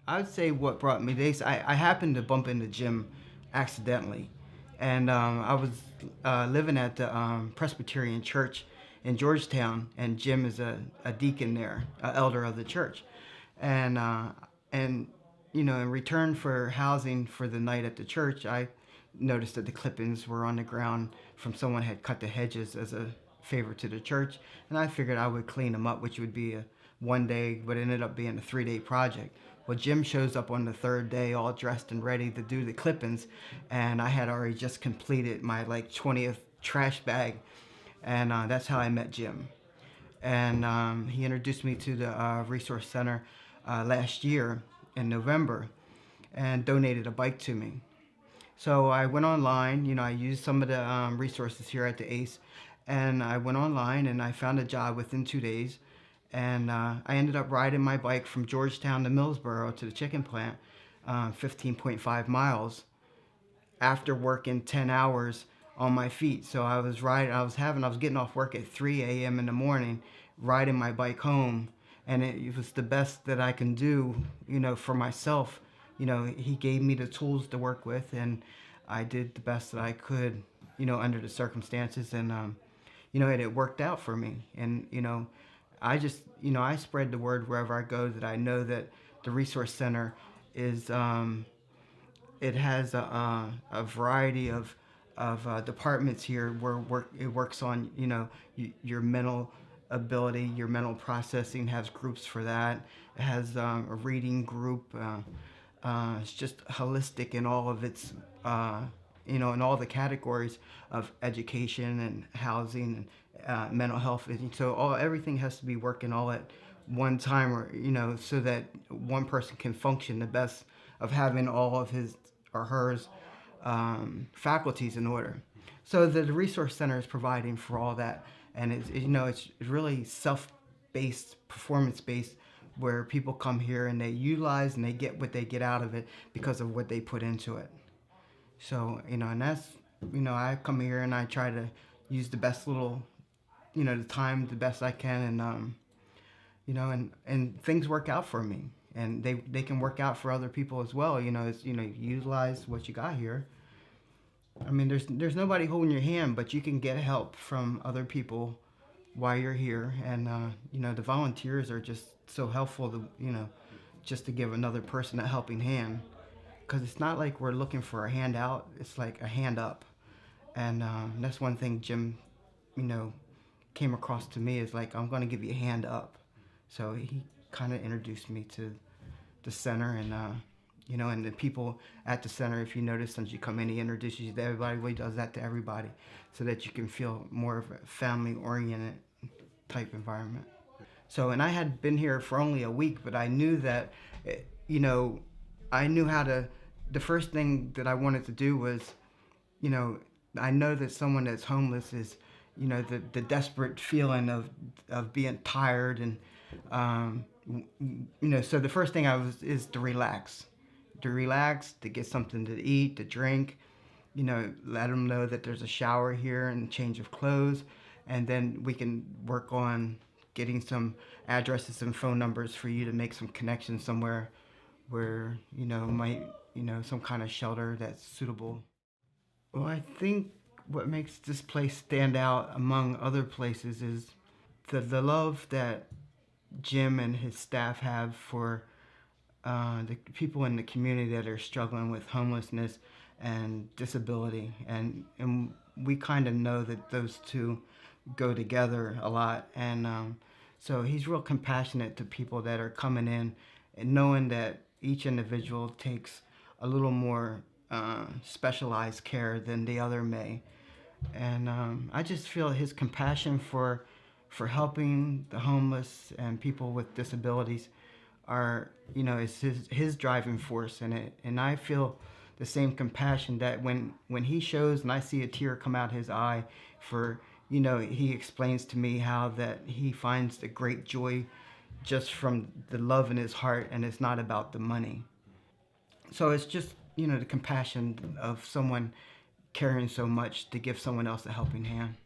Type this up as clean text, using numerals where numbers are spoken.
I would say what brought me this. I happened to bump into Jim accidentally, and I was living at the Presbyterian Church in Georgetown, and Jim is a deacon there, an elder of the church, and and in return for housing for the night at the church, I noticed that the clippings were on the ground from someone had cut the hedges as a favor to the church, and I figured I would clean them up, which would be a 1 day, but it ended up being a 3 day project. Well, Jim shows up on the third day, all dressed and ready to do the clippings, and I had already just completed my like 20th trash bag, and that's how I met Jim. And he introduced me to the resource center last year in November, and donated a bike to me. So I went online, I used some of the resources here at the ACE, and I went online and I found a job within 2 days. And I ended up riding my bike from Georgetown to Millsboro to the chicken plant, 15.5 miles, after working 10 hours on my feet. So I was getting off work at 3 a.m. in the morning, riding my bike home. And it was the best that I can do, for myself. He gave me the tools to work with, and I did the best that I could, under the circumstances. And, and it worked out for me. And, I just, I spread the word wherever I go that I know that the resource center is, it has a variety of departments here where it works on, your mental ability, your mental processing, has groups for that. It has a reading group. It's just holistic in all of its, in all the categories of education and housing and mental health. And so everything has to be working all at one time, or so that one person can function the best of having all of his or hers faculties in order. So the resource center is providing for all that, and it's really self-based, performance-based, where people come here and they utilize and they get what they get out of it because of what they put into it. So and that's I come here and I try to use the best little the time the best I can, and and things work out for me, and they can work out for other people as well. It's utilize what you got here. I mean, there's nobody holding your hand, but you can get help from other people while you're here, and the volunteers are just so helpful to just to give another person a helping hand, because it's not like we're looking for a handout, it's like a hand up. And that's one thing Jim you know came across to me, is like, I'm going to give you a hand up. So he kind of introduced me to the center, and and the people at the center, if you notice, since you come in, he introduces you to everybody. Well, he does that to everybody, so that you can feel more of a family-oriented type environment. So, and I had been here for only a week, but I knew that, eh, you know, I knew how to. The first thing that I wanted to do was, you know, I know that someone that's homeless is, the desperate feeling of being tired, and um, so the first thing is to relax, to get something to eat, to drink, let them know that there's a shower here and change of clothes, and then we can work on getting some addresses and phone numbers for you to make some connections somewhere where, might, some kind of shelter that's suitable. Well, I think what makes this place stand out among other places is the love that Jim and his staff have for the people in the community that are struggling with homelessness and disability, and we kind of know that those two go together a lot, and so he's real compassionate to people that are coming in, and knowing that each individual takes a little more specialized care than the other may, and I just feel his compassion for helping the homeless and people with disabilities are, is his driving force in it. And I feel the same compassion that when he shows and I see a tear come out his eye for, he explains to me how that he finds the great joy just from the love in his heart, and it's not about the money. So it's just, the compassion of someone caring so much to give someone else a helping hand.